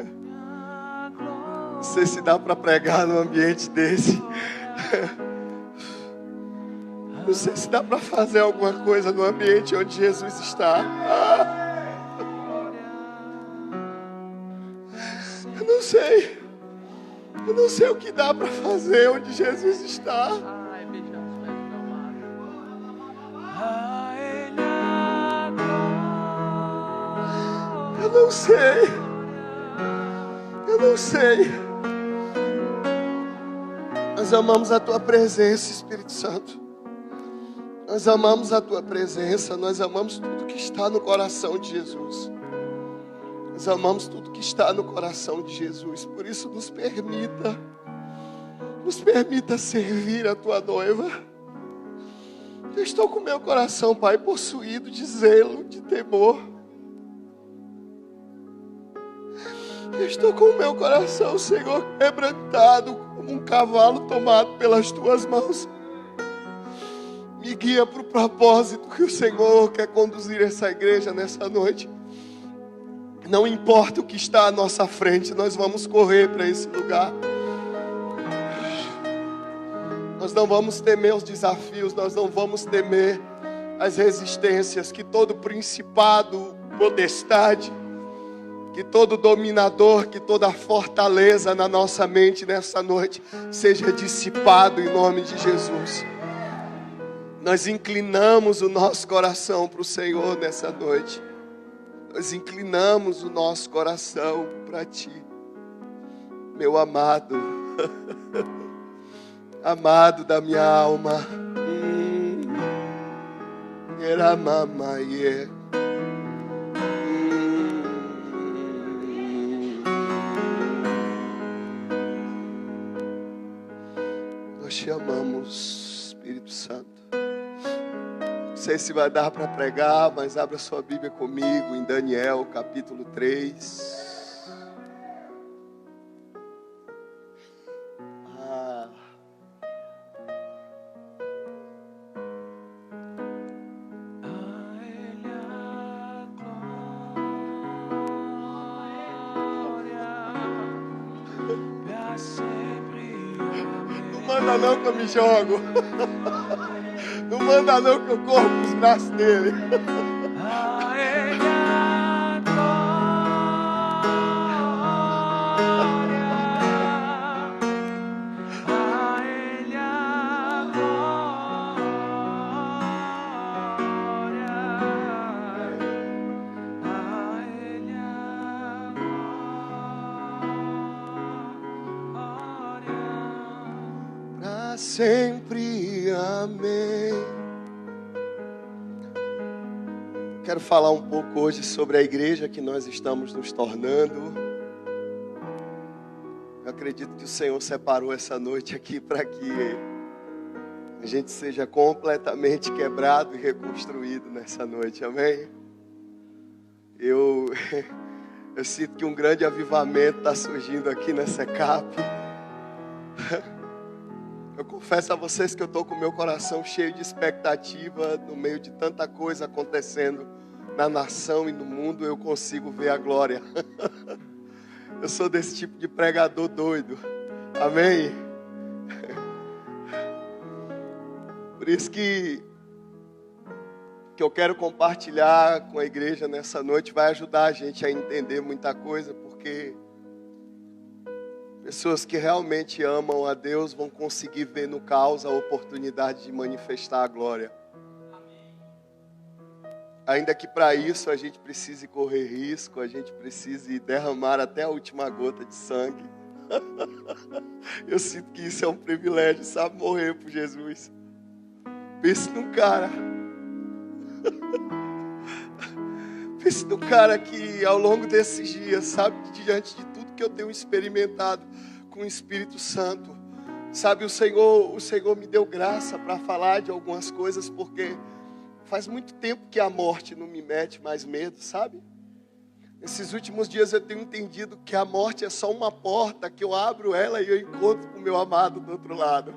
Não sei se dá para pregar num ambiente desse. Não sei se dá para fazer alguma coisa no ambiente onde Jesus está. Eu não sei. Eu não sei o que dá para fazer onde Jesus está. Eu não sei. Eu não sei. Nós amamos a Tua presença, Espírito Santo. Nós amamos a Tua presença. Nós amamos tudo que está no coração de Jesus. Nós amamos tudo que está no coração de Jesus. Por isso nos permita servir a Tua noiva. Eu estou com meu coração, Pai, possuído de zelo, de temor. Eu estou com o meu coração, Senhor, quebrantado como um cavalo tomado pelas Tuas mãos. Me guia para o propósito que o Senhor quer conduzir essa igreja nessa noite. Não importa o que está à nossa frente, nós vamos correr para esse lugar. Nós não vamos temer os desafios, nós não vamos temer as resistências. Que todo principado, potestade, que todo dominador, que toda fortaleza na nossa mente nessa noite seja dissipado em nome de Jesus. Nós inclinamos o nosso coração para o Senhor nessa noite. Nós inclinamos o nosso coração para Ti, meu amado, amado da minha alma. Era mamaie. Nós Te amamos, Espírito Santo. Não sei se vai dar para pregar, mas abra sua Bíblia comigo em Daniel, capítulo 3. Não manda não que eu me jogo. Não manda não que eu corro para os braços dele. A Ele a glória, a Ele a glória, a Ele a glória, Para sempre, amém. Quero falar um pouco hoje sobre a igreja que nós estamos nos tornando. Eu acredito que o Senhor separou essa noite aqui para que a gente seja completamente quebrado e reconstruído nessa noite, amém? Eu sinto que um grande avivamento está surgindo aqui nessa ECAP. Eu confesso a vocês que eu estou com o meu coração cheio de expectativa. No meio de tanta coisa acontecendo na nação e no mundo, eu consigo ver a glória. Eu sou desse tipo de pregador doido. Amém? Por isso que eu quero compartilhar com a igreja nessa noite. Vai ajudar a gente a entender muita coisa, porque pessoas que realmente amam a Deus vão conseguir ver no caos a oportunidade de manifestar a glória. Ainda que para isso a gente precise correr risco, a gente precise derramar até a última gota de sangue. Eu sinto que isso é um privilégio, sabe? Morrer por Jesus. Pense num cara. Pense num cara que ao longo desses dias, sabe? Diante de tudo que eu tenho experimentado com o Espírito Santo, sabe? O Senhor me deu graça para falar de algumas coisas, porque faz muito tempo que a morte não me mete mais medo, sabe? Nesses últimos dias eu tenho entendido que a morte é só uma porta, que eu abro ela e eu encontro com o meu amado do outro lado.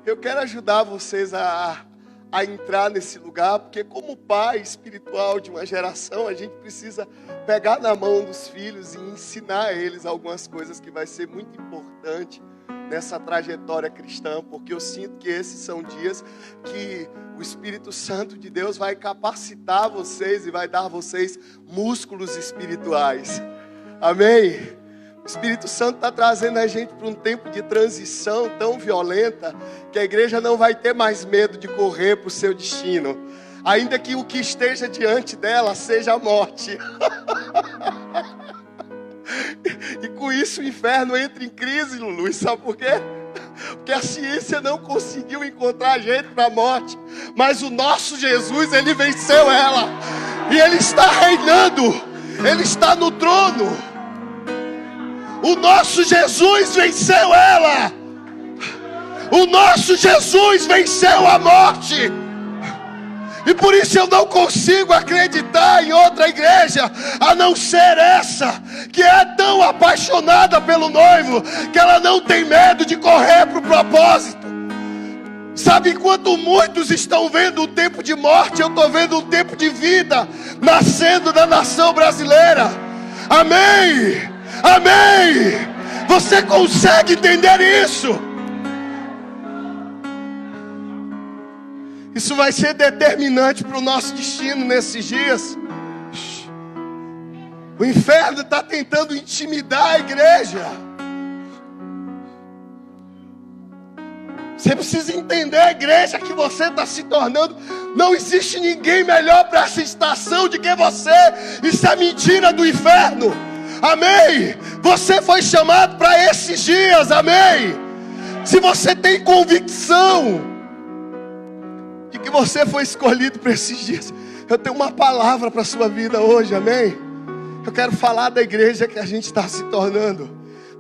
Eu quero ajudar vocês a a entrar nesse lugar, porque como pai espiritual de uma geração, a gente precisa pegar na mão dos filhos e ensinar a eles algumas coisas que vai ser muito importante nessa trajetória cristã, porque eu sinto que esses são dias que o Espírito Santo de Deus vai capacitar vocês e vai dar a vocês músculos espirituais. Amém? O Espírito Santo está trazendo a gente para um tempo de transição tão violenta que a igreja não vai ter mais medo de correr para o seu destino, ainda que o que esteja diante dela seja a morte. E com isso o inferno entra em crise, Lulu. E sabe por quê? Porque a ciência não conseguiu encontrar jeito para a morte, mas o nosso Jesus, ele venceu ela, e ele está reinando, ele está no trono. O nosso Jesus venceu ela. O nosso Jesus venceu a morte. E por isso eu não consigo acreditar em outra igreja a não ser essa, que é tão apaixonada pelo noivo que ela não tem medo de correr para o propósito. Sabe, enquanto muitos estão vendo um tempo de morte, eu estou vendo um tempo de vida nascendo da nação brasileira. Amém! Amém! Você consegue entender isso? Isso vai ser determinante para o nosso destino nesses dias. O inferno está tentando intimidar a igreja. Você precisa entender a igreja que você está se tornando. Não existe ninguém melhor para essa estação do que você. Isso é mentira do inferno. Amém? Você foi chamado para esses dias. Amém? Se você tem convicção de que você foi escolhido para esses dias, eu tenho uma palavra para a sua vida hoje. Amém? Eu quero falar da igreja que a gente está se tornando.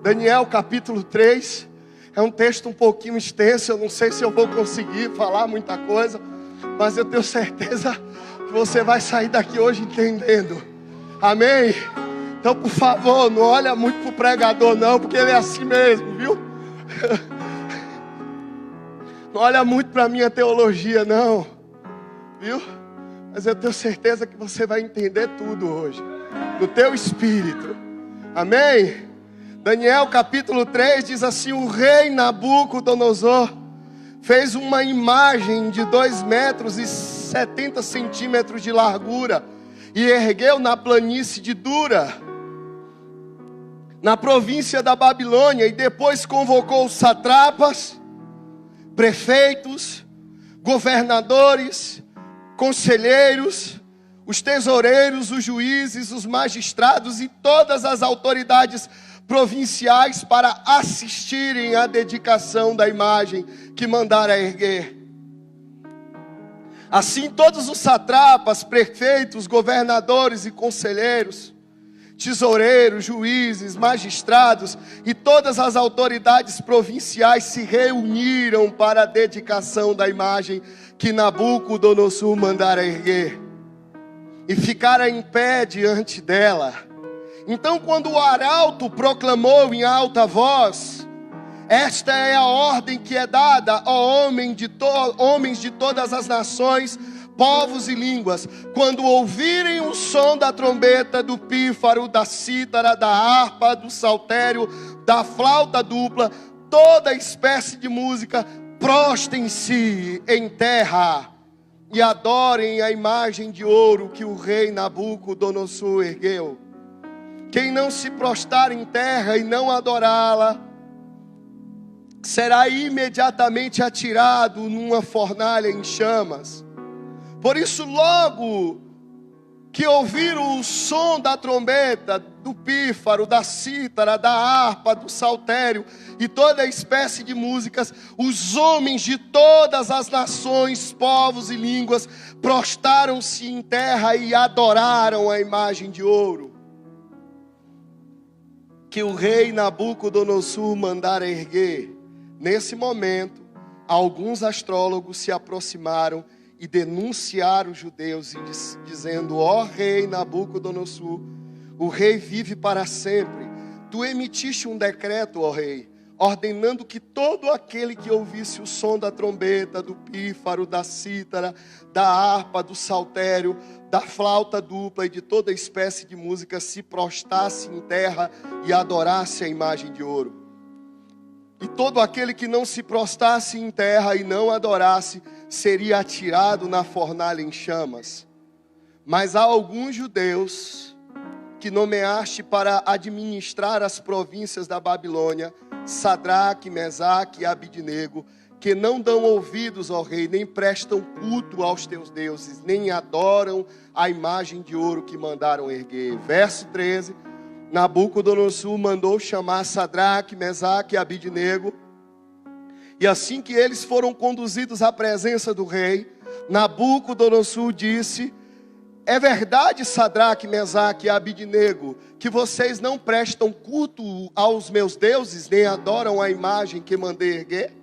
Daniel capítulo 3. É um texto um pouquinho extenso. Eu não sei se eu vou conseguir falar muita coisa, mas eu tenho certeza que você vai sair daqui hoje entendendo. Amém? Então, por favor, não olha muito para o pregador não, porque ele é assim mesmo, viu? Não olha muito para a minha teologia não, viu? Mas eu tenho certeza que você vai entender tudo hoje, no teu espírito. Amém? Daniel capítulo 3 diz assim: o rei Nabucodonosor fez uma imagem de 2 metros e 70 centímetros de largura e ergueu na planície de Dura, na província da Babilônia, e depois convocou os satrapas, prefeitos, governadores, conselheiros, os tesoureiros, os juízes, os magistrados e todas as autoridades provinciais para assistirem à dedicação da imagem que mandara erguer. Assim todos os satrapas, prefeitos, governadores e conselheiros, tesoureiros, juízes, magistrados e todas as autoridades provinciais se reuniram para a dedicação da imagem que Nabucodonosor mandara erguer, e ficaram em pé diante dela. Então, quando o arauto proclamou em alta voz: esta é a ordem que é dada a homens de todas as nações, povos e línguas, quando ouvirem o som da trombeta, do pífaro, da cítara, da harpa, do saltério, da flauta dupla, toda espécie de música, prostem-se em terra e adorem a imagem de ouro que o rei Nabucodonosor ergueu. Quem não se prostrar em terra e não adorá-la, será imediatamente atirado numa fornalha em chamas. Por isso, logo que ouviram o som da trombeta, do pífaro, da cítara, da harpa, do saltério e toda espécie de músicas, os homens de todas as nações, povos e línguas prostraram-se em terra e adoraram a imagem de ouro que o rei Nabucodonosor mandara erguer. Nesse momento, alguns astrólogos se aproximaram e denunciaram os judeus, dizendo: ó rei Nabucodonosor, o rei vive para sempre. Tu emitiste um decreto, ó rei, ordenando que todo aquele que ouvisse o som da trombeta, do pífaro, da cítara, da harpa, do saltério, da flauta dupla e de toda espécie de música se prostrasse em terra e adorasse a imagem de ouro. E todo aquele que não se prostrasse em terra e não adorasse, seria atirado na fornalha em chamas. Mas há alguns judeus que nomeaste para administrar as províncias da Babilônia, Sadraque, Mesaque e Abidnego, que não dão ouvidos ao rei, nem prestam culto aos teus deuses, nem adoram a imagem de ouro que mandaram erguer. Verso 13, Nabucodonosor mandou chamar Sadraque, Mesaque e Abidnego, e assim que eles foram conduzidos à presença do rei, Nabucodonosor disse: é verdade, Sadraque, Mesaque e Abidnego, que vocês não prestam culto aos meus deuses, nem adoram a imagem que mandei erguer?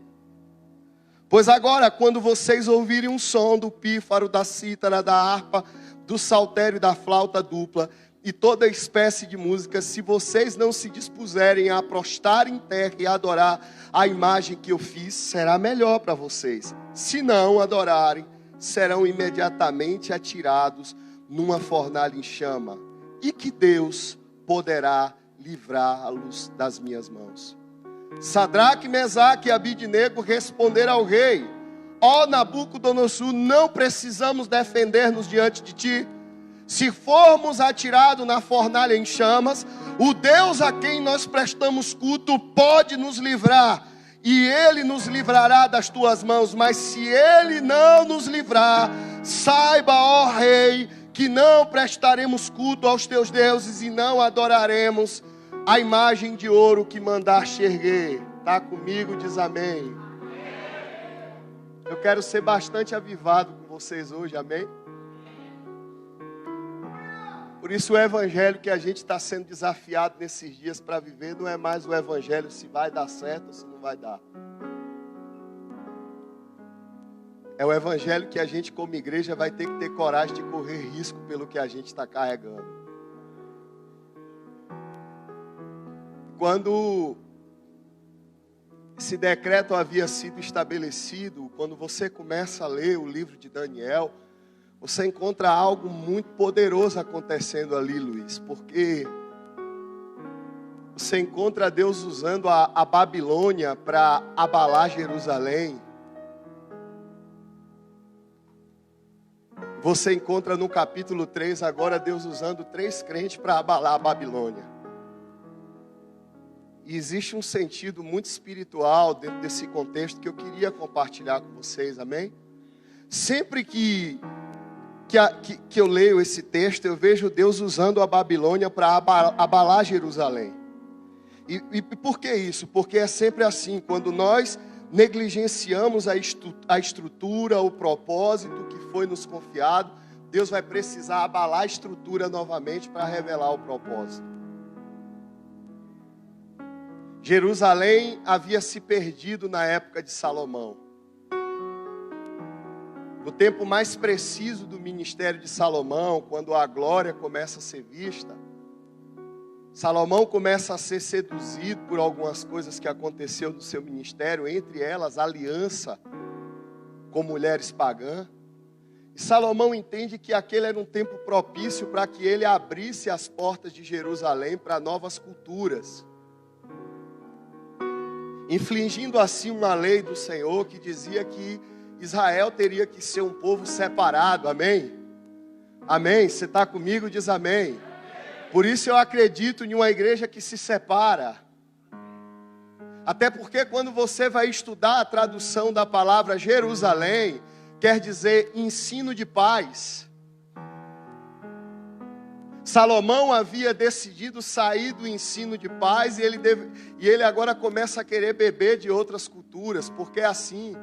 Pois agora, quando vocês ouvirem um som do pífaro, da cítara, da harpa, do saltério e da flauta dupla, e toda espécie de música, se vocês não se dispuserem a prostrar em terra e adorar a imagem que eu fiz, será melhor para vocês. Se não adorarem, serão imediatamente atirados numa fornalha em chama, e que Deus poderá livrá-los das minhas mãos. Sadraque, Mesaque e Abidnego responderam ao rei: ó Nabucodonosor, não precisamos defender-nos diante de ti. Se formos atirados na fornalha em chamas, o Deus a quem nós prestamos culto pode nos livrar, e Ele nos livrará das tuas mãos. Mas se Ele não nos livrar, saiba, ó rei, que não prestaremos culto aos teus deuses e não adoraremos a imagem de ouro que mandaste erguer. Está comigo? Diz amém. Eu quero ser bastante avivado com vocês hoje, amém? Por isso o evangelho que a gente está sendo desafiado nesses dias para viver não é mais o evangelho se vai dar certo ou se não vai dar. É o evangelho que a gente como igreja vai ter que ter coragem de correr risco pelo que a gente está carregando. Quando esse decreto havia sido estabelecido, quando você começa a ler o livro de Daniel, você encontra algo muito poderoso acontecendo ali, Luiz, porque você encontra Deus usando a Babilônia para abalar Jerusalém. Você encontra no capítulo 3 agora Deus usando 3 crentes para abalar a Babilônia. E existe um sentido muito espiritual dentro desse contexto que eu queria compartilhar com vocês, amém? Sempre que eu leio esse texto, eu vejo Deus usando a Babilônia para abalar Jerusalém. E por que isso? Porque é sempre assim, quando nós negligenciamos a estrutura, o propósito que foi nos confiado, Deus vai precisar abalar a estrutura novamente para revelar o propósito. Jerusalém havia se perdido na época de Salomão. No tempo mais preciso do ministério de Salomão, quando a glória começa a ser vista, Salomão começa a ser seduzido por algumas coisas que aconteceu no seu ministério, entre elas a aliança com mulheres pagãs. E Salomão entende que aquele era um tempo propício para que ele abrisse as portas de Jerusalém para novas culturas, infligindo assim uma lei do Senhor que dizia que Israel teria que ser um povo separado, amém? Amém? Você está comigo? Diz amém. Por isso eu acredito em uma igreja que se separa. Até porque quando você vai estudar a tradução da palavra Jerusalém, quer dizer ensino de paz. Salomão havia decidido sair do ensino de paz e ele agora começa a querer beber de outras culturas, porque é assim.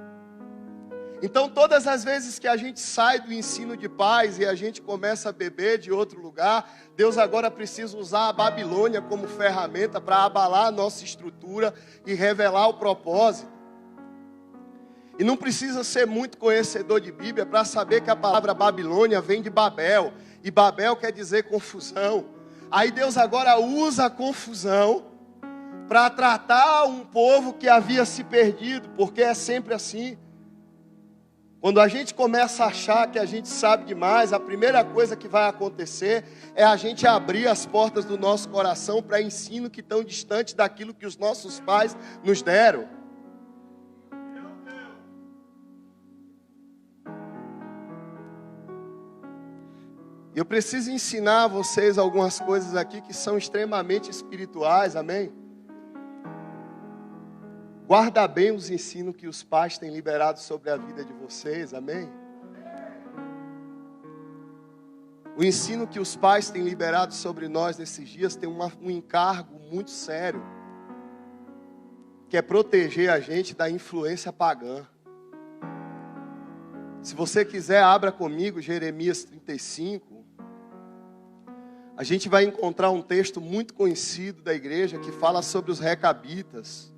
Então todas as vezes que a gente sai do ensino de paz e a gente começa a beber de outro lugar, Deus agora precisa usar a Babilônia como ferramenta para abalar a nossa estrutura e revelar o propósito. E não precisa ser muito conhecedor de Bíblia para saber que a palavra Babilônia vem de Babel. E Babel quer dizer confusão. Aí Deus agora usa a confusão para tratar um povo que havia se perdido, porque é sempre assim. Quando a gente começa a achar que a gente sabe demais, a primeira coisa que vai acontecer é a gente abrir as portas do nosso coração para ensino que estão distantes daquilo que os nossos pais nos deram. Eu preciso ensinar a vocês algumas coisas aqui que são extremamente espirituais, amém? Guarda bem os ensinos que os pais têm liberado sobre a vida de vocês, amém? O ensino que os pais têm liberado sobre nós nesses dias tem um encargo muito sério, que é proteger a gente da influência pagã. Se você quiser, abra comigo Jeremias 35. A gente vai encontrar um texto muito conhecido da igreja que fala sobre os recabitas.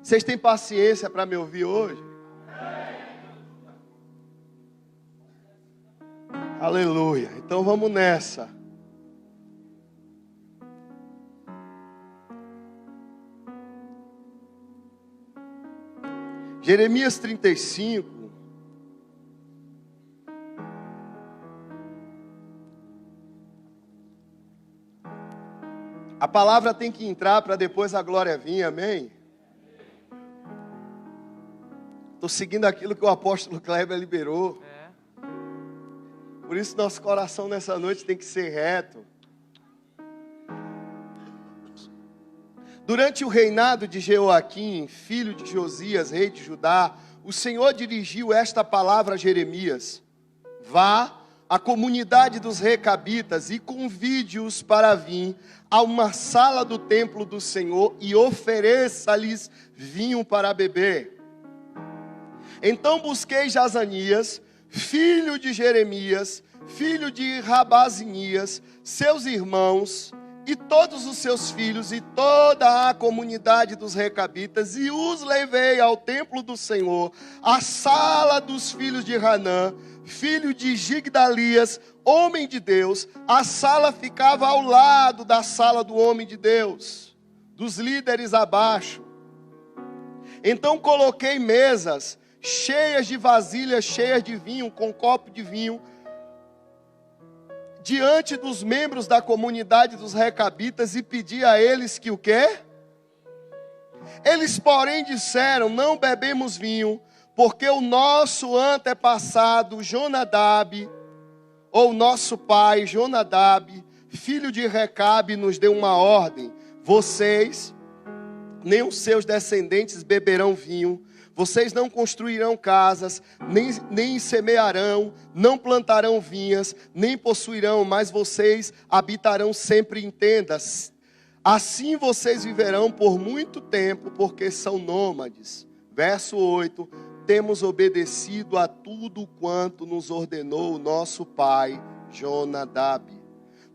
Vocês têm paciência para me ouvir hoje? Aleluia. Então vamos nessa. Jeremias 35. A palavra tem que entrar para depois a glória vir, amém? Estou seguindo aquilo que o apóstolo Kleber liberou. Por isso nosso coração nessa noite tem que ser reto. Durante o reinado de Jeoaquim, filho de Josias, rei de Judá, o Senhor dirigiu esta palavra a Jeremias: vá à comunidade dos recabitas e convide-os para vir a uma sala do templo do Senhor e ofereça-lhes vinho para beber. Então busquei Jazanias, filho de Jeremias, filho de Rabazinias, seus irmãos e todos os seus filhos e toda a comunidade dos recabitas, e os levei ao templo do Senhor, à sala dos filhos de Hanã, filho de Gigdalias, homem de Deus. A sala ficava ao lado da sala do homem de Deus, dos líderes abaixo. Então coloquei mesas cheias de vasilhas, cheias de vinho, com copo de vinho, diante dos membros da comunidade dos recabitas, e pedi a eles que o quê? Eles, porém, disseram: não bebemos vinho, porque o nosso antepassado Jonadab, ou nosso pai Jonadab, filho de Recabe, nos deu uma ordem: vocês, nem os seus descendentes beberão vinho. Vocês não construirão casas, nem semearão, não plantarão vinhas, nem possuirão, mas vocês habitarão sempre em tendas. Assim vocês viverão por muito tempo, porque são nômades. Verso 8: temos obedecido a tudo quanto nos ordenou o nosso pai Jonadab.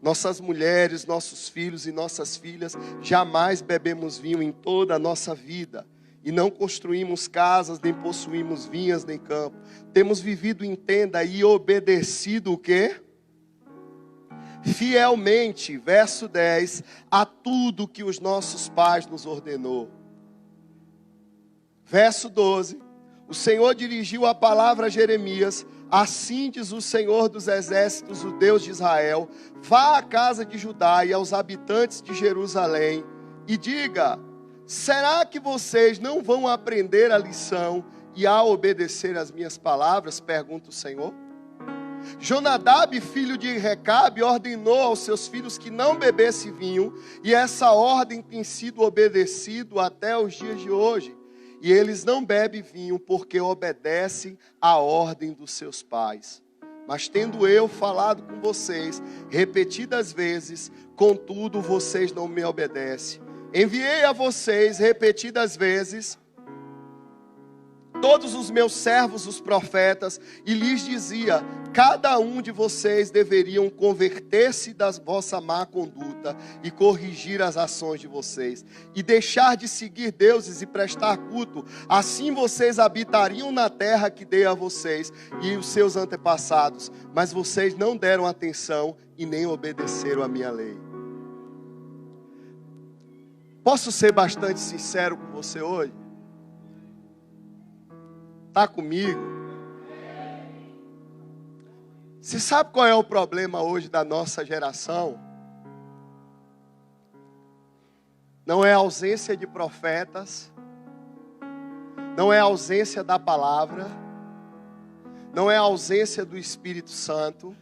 Nossas mulheres, nossos filhos e nossas filhas, jamais bebemos vinho em toda a nossa vida. E não construímos casas, nem possuímos vinhas, nem campo. Temos vivido em tenda e obedecido o quê? Fielmente, verso 10, a tudo que os nossos pais nos ordenou. Verso 12, o Senhor dirigiu a palavra a Jeremias: assim diz o Senhor dos exércitos, o Deus de Israel: vá à casa de Judá e aos habitantes de Jerusalém e diga: será que vocês não vão aprender a lição e a obedecer as minhas palavras? Pergunta o Senhor. Jonadab, filho de Recabe, ordenou aos seus filhos que não bebesse vinho, e essa ordem tem sido obedecida até os dias de hoje. E eles não bebem vinho porque obedecem à ordem dos seus pais. Mas tendo eu falado com vocês repetidas vezes, contudo vocês não me obedecem. Enviei a vocês repetidas vezes, todos os meus servos, os profetas, e lhes dizia: cada um de vocês deveriam converter-se da vossa má conduta e corrigir as ações de vocês, e deixar de seguir deuses e prestar culto. Assim vocês habitariam na terra que dei a vocês e os seus antepassados, mas vocês não deram atenção e nem obedeceram a minha lei. Posso ser bastante sincero com você hoje? Está comigo? Você sabe qual é o problema hoje da nossa geração? Não é a ausência de profetas, não é a ausência da palavra, não é a ausência do Espírito Santo,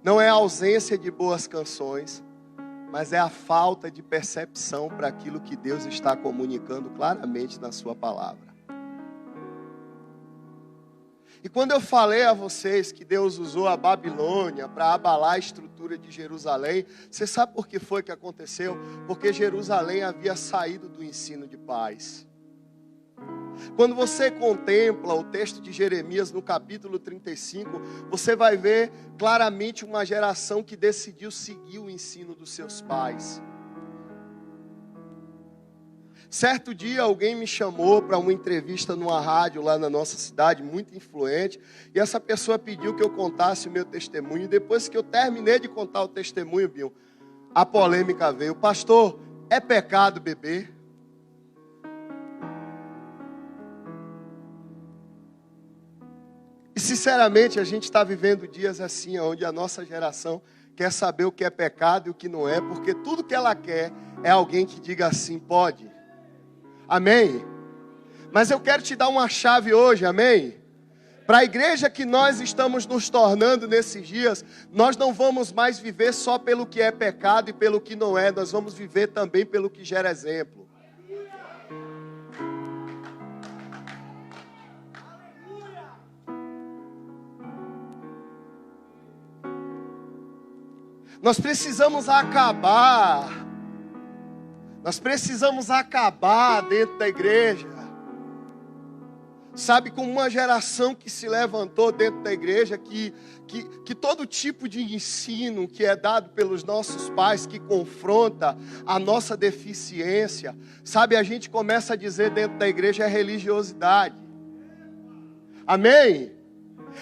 não é a ausência de boas canções, mas é a falta de percepção para aquilo que Deus está comunicando claramente na sua palavra. E quando eu falei a vocês que Deus usou a Babilônia para abalar a estrutura de Jerusalém, você sabe por que foi que aconteceu? Porque Jerusalém havia saído do ensino de paz. Quando você contempla o texto de Jeremias no capítulo 35, você vai ver claramente uma geração que decidiu seguir o ensino dos seus pais. Certo dia alguém me chamou para uma entrevista numa rádio lá na nossa cidade, muito influente, e essa pessoa pediu que eu contasse o meu testemunho. E depois que eu terminei de contar o testemunho, Bill, a polêmica veio: pastor, é pecado beber? E sinceramente a gente está vivendo dias assim, onde a nossa geração quer saber o que é pecado e o que não é, porque tudo que ela quer é alguém que diga assim: pode. Amém? Mas eu quero te dar uma chave hoje, amém? Para a igreja que nós estamos nos tornando nesses dias, nós não vamos mais viver só pelo que é pecado e pelo que não é, nós vamos viver também pelo que gera exemplo. Nós precisamos acabar dentro da igreja, sabe, com uma geração que se levantou dentro da igreja, que todo tipo de ensino que é dado pelos nossos pais, que confronta a nossa deficiência, sabe, a gente começa a dizer dentro da igreja é religiosidade. Amém?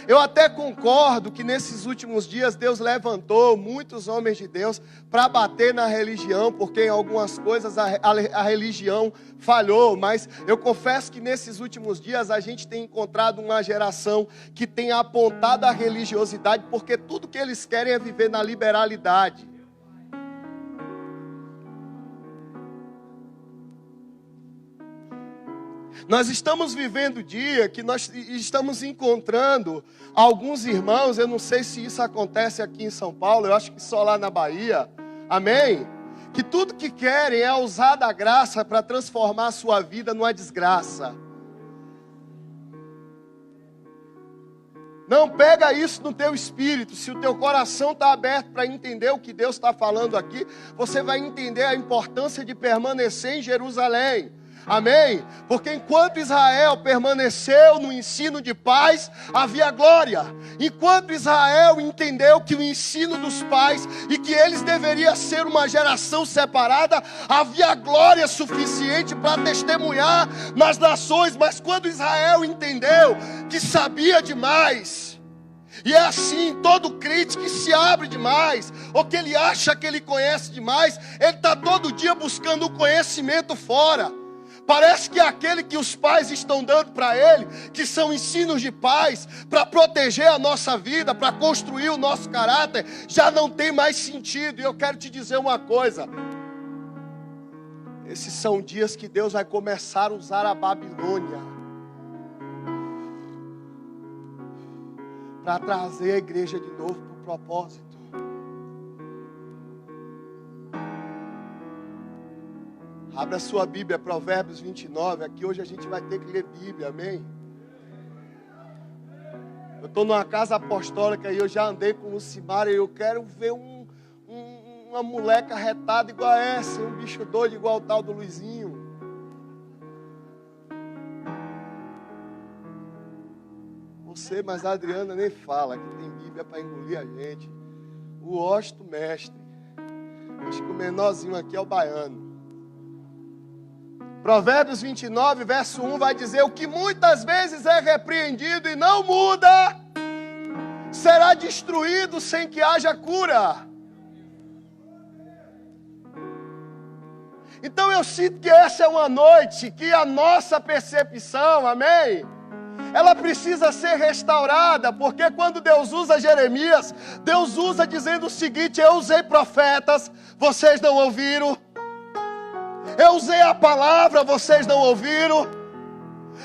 Eu até concordo que nesses últimos dias Deus levantou muitos homens de Deus para bater na religião, porque em algumas coisas a religião falhou, mas eu confesso que nesses últimos dias a gente tem encontrado uma geração que tem apontado a religiosidade, porque tudo que eles querem é viver na liberalidade. Nós estamos vivendo o dia que nós estamos encontrando alguns irmãos, eu não sei se isso acontece aqui em São Paulo, eu acho que só lá na Bahia, amém? Que tudo que querem é usar da graça para transformar a sua vida numa desgraça. Não, pega isso no teu espírito. Se o teu coração está aberto para entender o que Deus está falando aqui, você vai entender a importância de permanecer em Jerusalém. Amém? Porque enquanto Israel permaneceu no ensino de paz, havia glória. Enquanto Israel entendeu que o ensino dos pais e que eles deveriam ser uma geração separada, havia glória suficiente para testemunhar nas nações. Mas quando Israel entendeu que sabia demais, e é assim, todo crente que se abre demais, ou que ele acha que ele conhece demais, ele está todo dia buscando o conhecimento fora. Parece que aquele que os pais estão dando para ele, que são ensinos de paz, para proteger a nossa vida, para construir o nosso caráter, já não tem mais sentido. E eu quero te dizer uma coisa: esses são dias que Deus vai começar a usar a Babilônia para trazer a igreja de novo para o propósito. Abra a sua Bíblia, Provérbios 29. Aqui hoje a gente vai ter que ler Bíblia, amém? Eu estou numa casa apostólica e eu já andei com o Lucimar e eu quero ver uma moleca retada igual a essa, um bicho doido igual o tal do Luizinho. Você, mas a Adriana nem fala, que tem Bíblia para engolir a gente. O Osto mestre. Acho que o menorzinho aqui é o baiano. Provérbios 29, verso 1 vai dizer: o que muitas vezes é repreendido e não muda, será destruído sem que haja cura. Então eu sinto que essa é uma noite que a nossa percepção, amém? Ela precisa ser restaurada, porque quando Deus usa Jeremias, Deus usa dizendo o seguinte: eu usei profetas, vocês não ouviram. Eu usei a palavra, vocês não ouviram.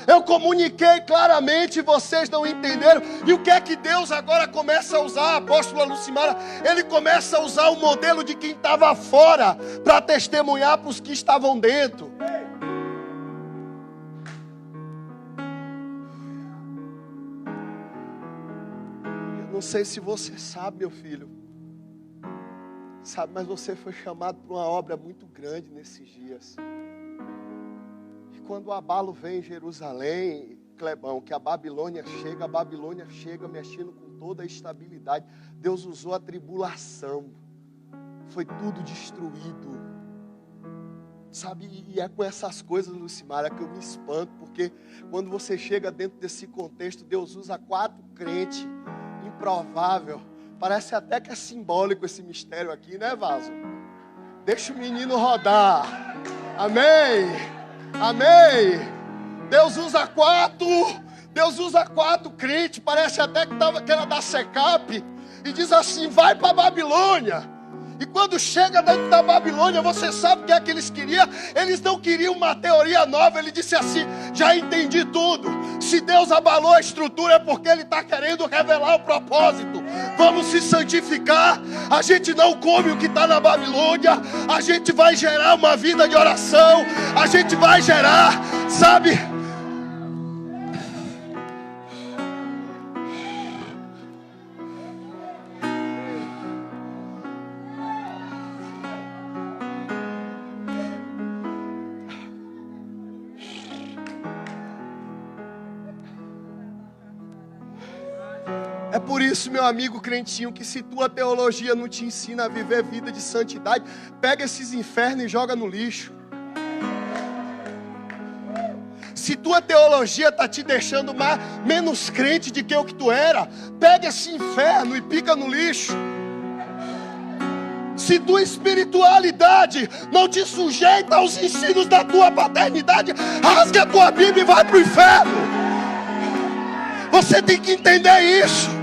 Eu comuniquei claramente, vocês não entenderam. E o que é que Deus agora começa a usar, a apóstola Lucimara? Ele começa a usar o modelo de quem estava fora para testemunhar para os que estavam dentro. Eu não sei se você sabe, meu filho. Sabe, mas você foi chamado para uma obra muito grande nesses dias. E quando o abalo vem em Jerusalém, Clebão, que a Babilônia chega mexendo com toda a estabilidade. Deus usou a tribulação. Foi tudo destruído. Sabe, e é com essas coisas, Lucimara, que eu me espanto, porque quando você chega dentro desse contexto, Deus usa 4 crentes, improvável. Parece até que é simbólico esse mistério aqui, né, Vaso? Deixa o menino rodar. Amém. Amém. Deus usa 4 crentes. Parece até que era da Secap. E diz assim: vai para a Babilônia. E quando chega dentro da Babilônia, você sabe o que é que eles queriam? Eles não queriam uma teoria nova. Ele disse assim: já entendi tudo. Se Deus abalou a estrutura é porque Ele está querendo revelar o propósito. Vamos se santificar. A gente não come o que está na Babilônia. A gente vai gerar uma vida de oração. A gente vai gerar, sabe? É por isso, meu amigo crentinho, que se tua teologia não te ensina a viver vida de santidade, pega esses infernos e joga no lixo. Se tua teologia está te deixando menos crente do que o que tu era, pega esse inferno e pica no lixo. Se tua espiritualidade não te sujeita aos ensinos da tua paternidade, rasga a tua Bíblia e vai para o inferno. Você tem que entender isso.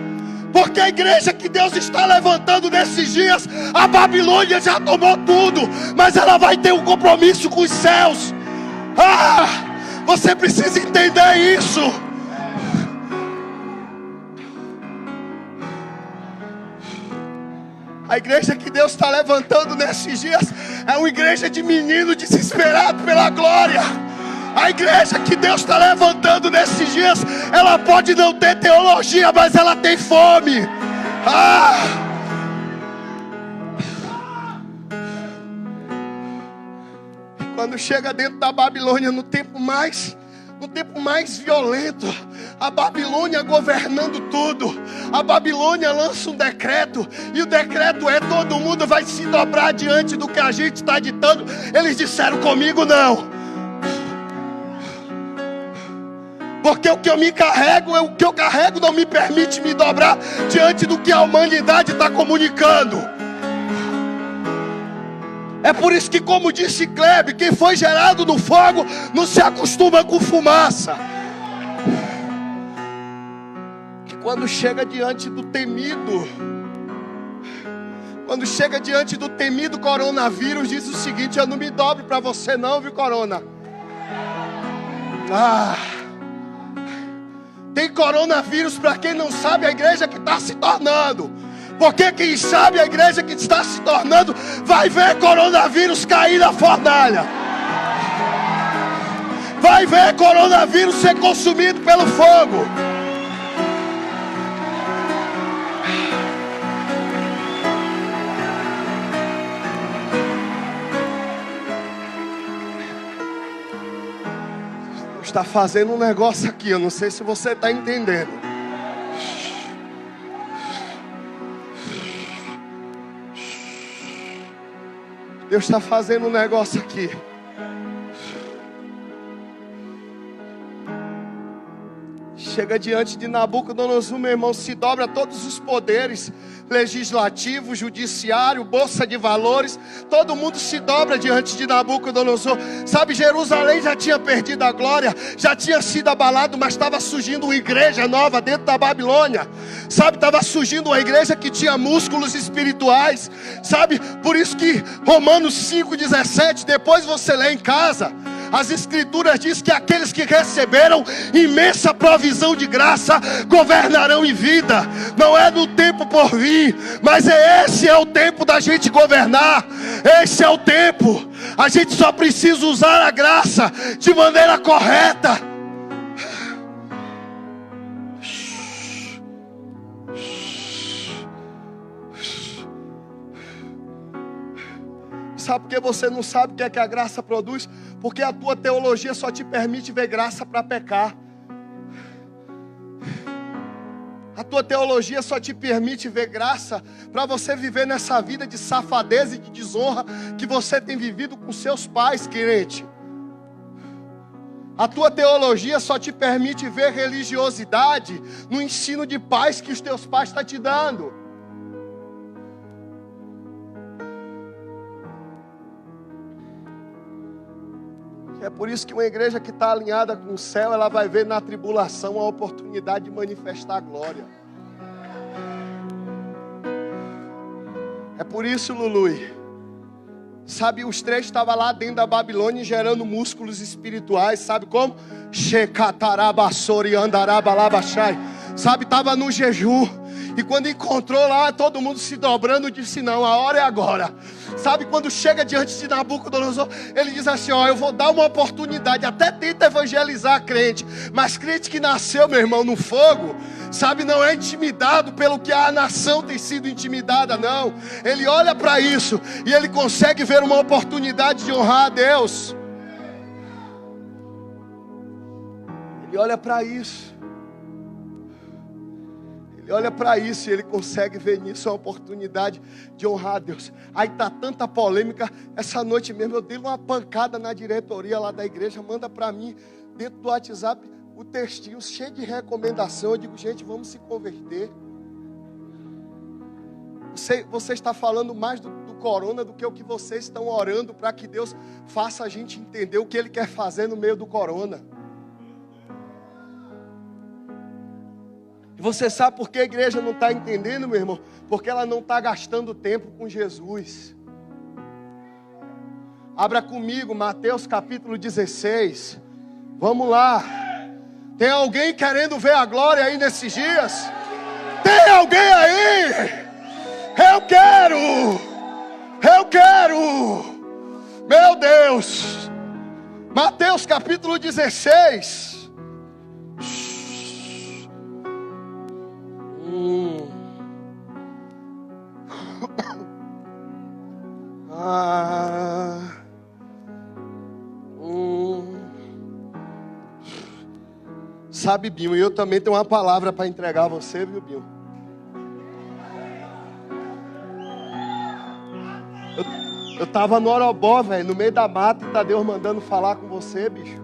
Porque a igreja que Deus está levantando nesses dias, a Babilônia já tomou tudo, mas ela vai ter um compromisso com os céus. Você precisa entender isso. A igreja que Deus está levantando nesses dias é uma igreja de menino desesperado pela glória. A igreja que Deus está levantando nesses dias, ela pode não ter teologia, mas ela tem fome. Quando chega dentro da Babilônia, no tempo mais violento, a Babilônia governando tudo, a Babilônia lança um decreto, e o decreto é: todo mundo vai se dobrar diante do que a gente está ditando. Eles disseram: comigo não. Porque o que eu carrego não me permite me dobrar diante do que a humanidade está comunicando. É por isso que, como disse Kleber, quem foi gerado no fogo não se acostuma com fumaça. Que quando chega diante do temido coronavírus, diz o seguinte: eu não me dobro para você não, viu, corona? Tem coronavírus, para quem não sabe, a igreja que está se tornando. Porque quem sabe, a igreja que está se tornando vai ver coronavírus cair na fornalha. Vai ver coronavírus ser consumido pelo fogo. Está fazendo um negócio aqui, eu não sei se você está entendendo. Deus está fazendo um negócio aqui. Chega diante de Nabucodonosor, meu irmão, se dobra todos os poderes, legislativo, judiciário, bolsa de valores, todo mundo se dobra diante de Nabucodonosor. Sabe, Jerusalém já tinha perdido a glória, já tinha sido abalado, mas estava surgindo uma igreja nova dentro da Babilônia. Sabe, estava surgindo uma igreja que tinha músculos espirituais. Sabe, por isso que Romanos 5,17, depois você lê em casa, as escrituras dizem que aqueles que receberam imensa provisão de graça governarão em vida. Não é no tempo por vir, mas esse é o tempo da gente governar. Esse é o tempo. A gente só precisa usar a graça de maneira correta. Sabe por que você não sabe o que é que a graça produz? Porque a tua teologia só te permite ver graça para pecar. A tua teologia só te permite ver graça para você viver nessa vida de safadeza e de desonra que você tem vivido com seus pais, crente. A tua teologia só te permite ver religiosidade no ensino de paz que os teus pais estão te dando. É por isso que uma igreja que está alinhada com o céu, ela vai ver na tribulação a oportunidade de manifestar a glória. É por isso, Lului, sabe, os três estavam lá dentro da Babilônia gerando músculos espirituais, sabe como? Shekatarabassori andarabalabashai. Sabe, estava no jejum. E quando encontrou lá, todo mundo se dobrando, disse: não, a hora é agora. Sabe, quando chega diante de Nabucodonosor, ele diz assim: ó, eu vou dar uma oportunidade. Até tenta evangelizar a crente, mas crente que nasceu, meu irmão, no fogo, sabe, não é intimidado pelo que a nação tem sido intimidada, não. Ele olha para isso e ele consegue ver uma oportunidade de honrar a Deus. Ele olha para isso. Ele olha para isso e ele consegue ver nisso uma oportunidade de honrar a Deus. Aí está tanta polêmica. Essa noite mesmo eu dei uma pancada na diretoria lá da igreja. Manda para mim, dentro do WhatsApp, o textinho cheio de recomendação. Eu digo: gente, vamos se converter. Você está falando mais do corona do que o que vocês estão orando para que Deus faça a gente entender o que Ele quer fazer no meio do corona. Você sabe por que a igreja não está entendendo, meu irmão? Porque ela não está gastando tempo com Jesus. Abra comigo Mateus capítulo 16. Vamos lá. Tem alguém querendo ver a glória aí nesses dias? Tem alguém aí? Eu quero! Eu quero! Meu Deus! Mateus capítulo 16. Sabe, Binho, eu também tenho uma palavra para entregar a você, viu, Binho? Eu estava no Orobó, velho, no meio da mata, e tá Deus mandando falar com você, bicho.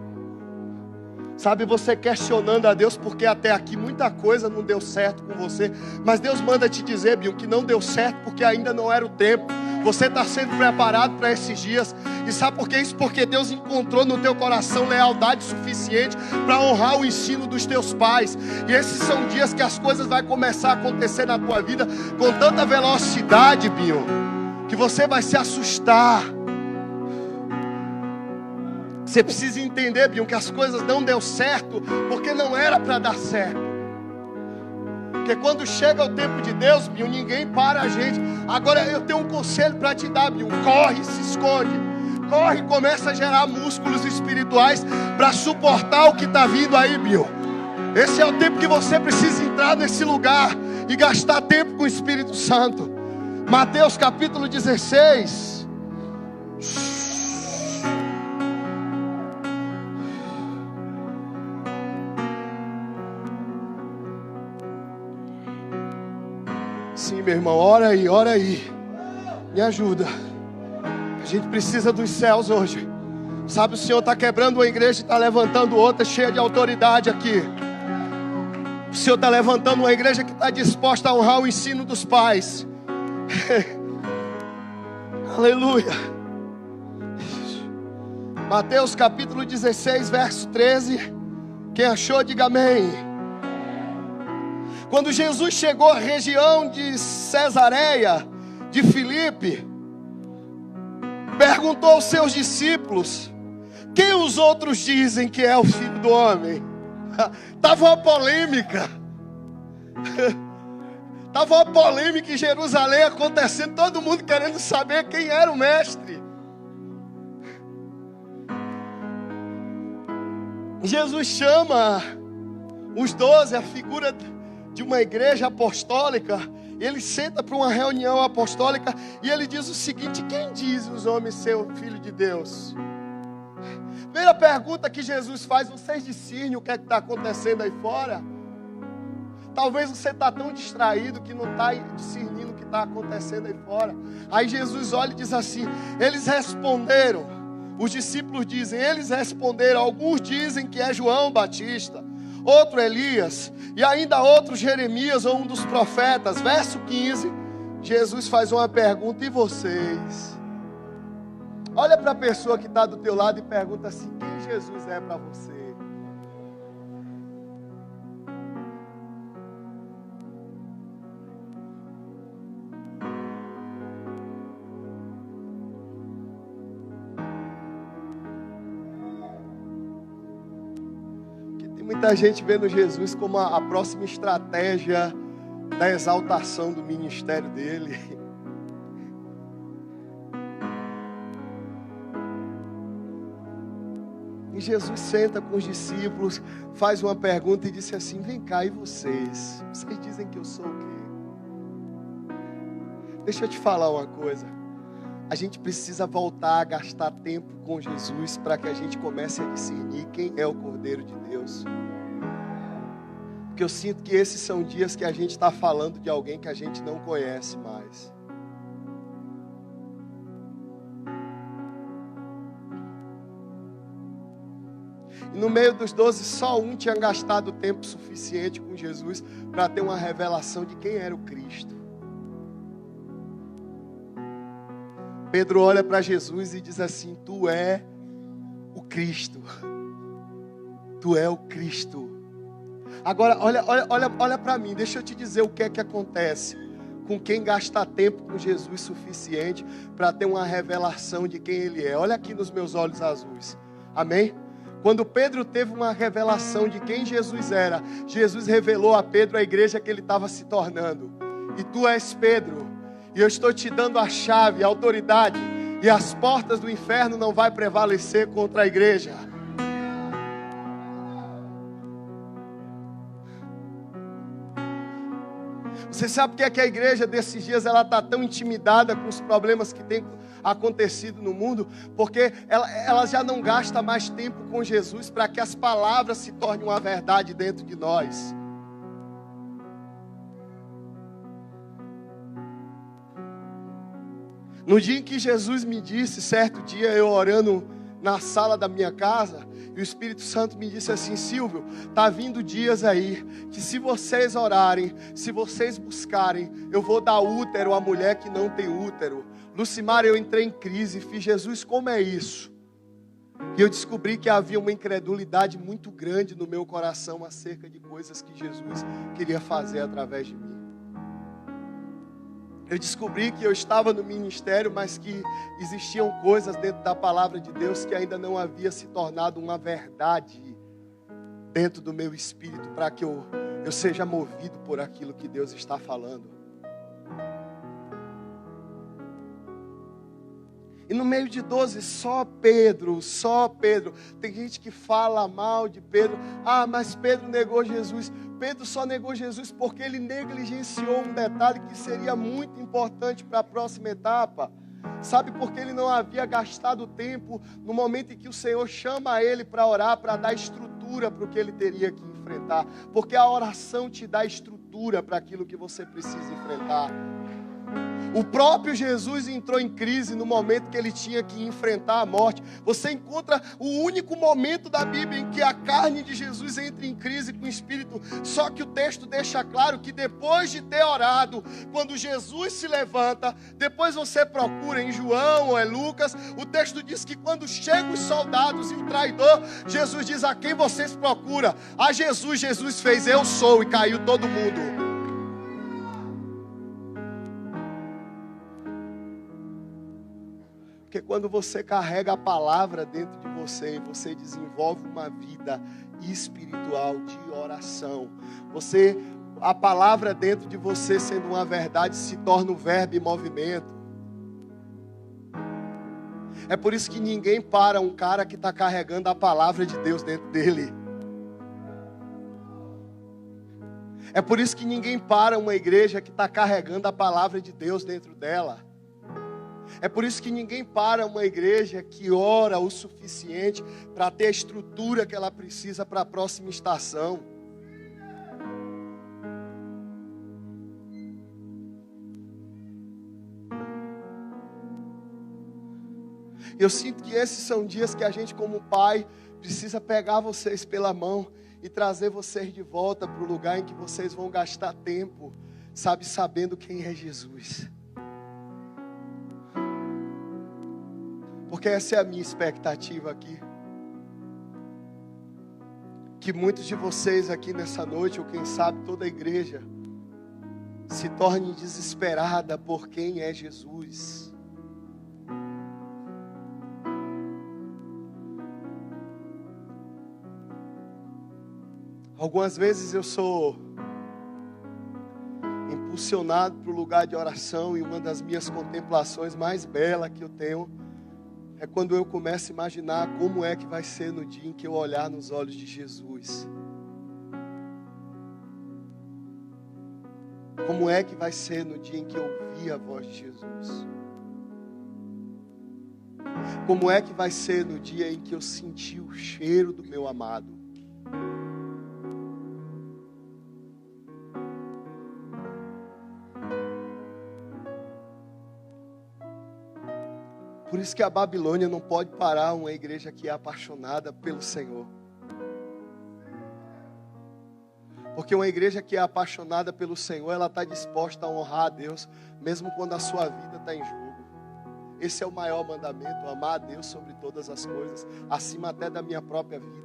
Sabe, você questionando a Deus porque até aqui muita coisa não deu certo com você. Mas Deus manda te dizer, Binho, que não deu certo porque ainda não era o tempo. Você está sendo preparado para esses dias. E sabe por que isso? Porque Deus encontrou no teu coração lealdade suficiente para honrar o ensino dos teus pais. E esses são dias que as coisas vão começar a acontecer na tua vida com tanta velocidade, Binho, que você vai se assustar. Você precisa entender, Binho, que as coisas não deu certo porque não era para dar certo. Porque quando chega o tempo de Deus, Binho, ninguém para a gente. Agora eu tenho um conselho para te dar, Binho. Corre, se esconde. Corre e começa a gerar músculos espirituais para suportar o que está vindo aí, Binho. Esse é o tempo que você precisa entrar nesse lugar e gastar tempo com o Espírito Santo. Mateus capítulo 16. Sim, meu irmão, ora aí, ora aí. Me ajuda. gente precisa dos céus hoje. Sabe, o Senhor está quebrando uma igreja e está levantando outra cheia de autoridade aqui. O Senhor está levantando uma igreja que está disposta a honrar o ensino dos pais. Aleluia. Mateus capítulo 16, verso 13. Quem achou, diga amém. Quando Jesus chegou à região de Cesareia de Filipe, perguntou aos seus discípulos: quem os outros dizem que é o Filho do Homem? Estava uma polêmica. Estava uma polêmica em Jerusalém acontecendo, todo mundo querendo saber quem era o mestre. Jesus chama os 12, a figura de uma igreja apostólica. Ele senta para uma reunião apostólica e ele diz o seguinte: quem diz os homens ser o Filho de Deus? Primeira pergunta que Jesus faz: vocês discernem o que é que está acontecendo aí fora? Talvez você está tão distraído que não está discernindo o que está acontecendo aí fora. Aí Jesus olha e diz assim: eles responderam, os discípulos dizem, eles responderam, alguns dizem que é João Batista, outro Elias, e ainda outro Jeremias ou um dos profetas. Verso 15, Jesus faz uma pergunta: e vocês? Olha para a pessoa que está do teu lado e pergunta assim: quem Jesus é para você? Muita gente vendo Jesus como a próxima estratégia da exaltação do ministério dele. E Jesus senta com os discípulos, faz uma pergunta e disse assim: vem cá, e vocês? Vocês dizem que eu sou o quê? Deixa eu te falar uma coisa. A gente precisa voltar a gastar tempo com Jesus para que a gente comece a discernir quem é o Cordeiro de Deus. Porque eu sinto que esses são dias que a gente está falando de alguém que a gente não conhece mais. E no meio dos 12, só um tinha gastado tempo suficiente com Jesus para ter uma revelação de quem era o Cristo. Pedro olha para Jesus e diz assim: tu é o Cristo. Tu é o Cristo. Agora, olha para mim, deixa eu te dizer o que é que acontece com quem gasta tempo com Jesus suficiente para ter uma revelação de quem Ele é. Olha aqui nos meus olhos azuis. Amém? Quando Pedro teve uma revelação de quem Jesus era, Jesus revelou a Pedro a igreja que ele estava se tornando. E tu és Pedro. E eu estou te dando a chave, a autoridade, e as portas do inferno não vai prevalecer contra a igreja. Você sabe por que a igreja desses dias ela está tão intimidada com os problemas que tem acontecido no mundo? Porque ela já não gasta mais tempo com Jesus para que as palavras se tornem uma verdade dentro de nós. No dia em que Jesus me disse, certo dia eu orando na sala da minha casa, e o Espírito Santo me disse assim: Silvio, está vindo dias aí, que se vocês orarem, se vocês buscarem, eu vou dar útero à mulher que não tem útero. Lucimar, eu entrei em crise, fiz: Jesus, como é isso? E eu descobri que havia uma incredulidade muito grande no meu coração acerca de coisas que Jesus queria fazer através de mim. Eu descobri que eu estava no ministério, mas que existiam coisas dentro da palavra de Deus que ainda não havia se tornado uma verdade dentro do meu espírito, para que eu seja movido por aquilo que Deus está falando. E no meio de 12, só Pedro. Tem gente que fala mal de Pedro. Ah, mas Pedro negou Jesus. Pedro só negou Jesus porque ele negligenciou um detalhe que seria muito importante para a próxima etapa. Sabe por que ele não havia gastado tempo no momento em que o Senhor chama ele para orar, para dar estrutura para o que ele teria que enfrentar? Porque a oração te dá estrutura para aquilo que você precisa enfrentar. O próprio Jesus entrou em crise no momento que ele tinha que enfrentar a morte. Você encontra o único momento da Bíblia em que a carne de Jesus entra em crise com o Espírito. Só que o texto deixa claro que depois de ter orado, quando Jesus se levanta, depois você procura em João ou é Lucas, o texto diz que quando chegam os soldados e o traidor, Jesus diz: a quem vocês procuram? A Jesus. Jesus fez: eu sou, e caiu todo mundo. Porque quando você carrega a palavra dentro de você, e você desenvolve uma vida espiritual de oração, a palavra dentro de você sendo uma verdade se torna um verbo em movimento. É por isso que ninguém para um cara que está carregando a palavra de Deus dentro dele. É por isso que ninguém para uma igreja que está carregando a palavra de Deus dentro dela. É por isso que ninguém para uma igreja que ora o suficiente para ter a estrutura que ela precisa para a próxima estação. Eu sinto que esses são dias que a gente, como pai, precisa pegar vocês pela mão e trazer vocês de volta para o lugar em que vocês vão gastar tempo, sabendo quem é Jesus. Porque essa é a minha expectativa aqui. Que muitos de vocês aqui nessa noite, ou quem sabe toda a igreja, se tornem desesperada por quem é Jesus. Algumas vezes eu sou impulsionado para o lugar de oração, e uma das minhas contemplações mais belas que eu tenho é quando eu começo a imaginar como é que vai ser no dia em que eu olhar nos olhos de Jesus. Como é que vai ser no dia em que eu ouvir a voz de Jesus. Como é que vai ser no dia em que eu sentir o cheiro do meu amado. Por isso que a Babilônia não pode parar uma igreja que é apaixonada pelo Senhor. Porque uma igreja que é apaixonada pelo Senhor, ela está disposta a honrar a Deus, mesmo quando a sua vida está em jogo. Esse é o maior mandamento: amar a Deus sobre todas as coisas, acima até da minha própria vida.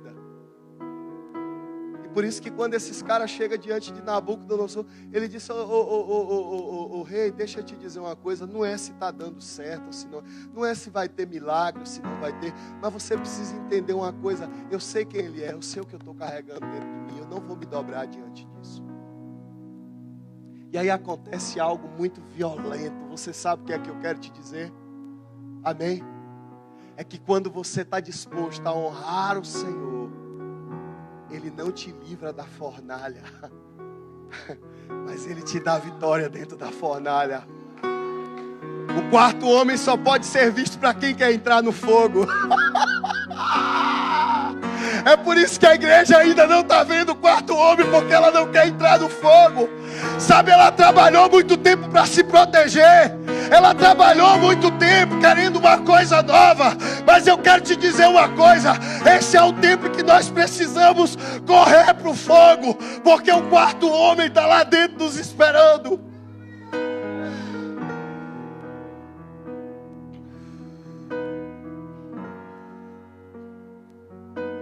Por isso que quando esses caras chegam diante de Nabucodonosor, ele disse: ô rei, deixa eu te dizer uma coisa, não é se está dando certo, se não é se vai ter milagre, se não vai ter, mas você precisa entender uma coisa: eu sei quem ele é, eu sei o que eu estou carregando dentro de mim, eu não vou me dobrar diante disso. E aí acontece algo muito violento. Você sabe o que é que eu quero te dizer? Amém? É que quando você está disposto a honrar o Senhor, Ele não te livra da fornalha, mas Ele te dá vitória dentro da fornalha. O quarto homem só pode ser visto para quem quer entrar no fogo. É por isso que a igreja ainda não está vendo o quarto homem, porque ela não quer entrar no fogo. Sabe, ela trabalhou muito tempo para se proteger. Ela trabalhou muito tempo querendo uma coisa nova. Mas eu quero te dizer uma coisa: esse é o tempo que nós precisamos correr para o fogo, porque o quarto homem está lá dentro nos esperando.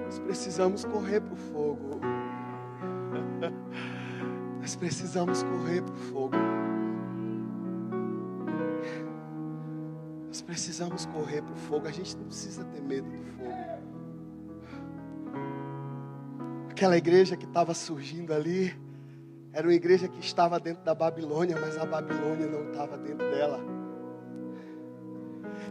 Nós precisamos correr para o fogo. Nós precisamos correr para o fogo. Nós precisamos correr para o fogo. A gente não precisa ter medo do fogo. Aquela igreja que estava surgindo ali era uma igreja que estava dentro da Babilônia, mas a Babilônia não estava dentro dela.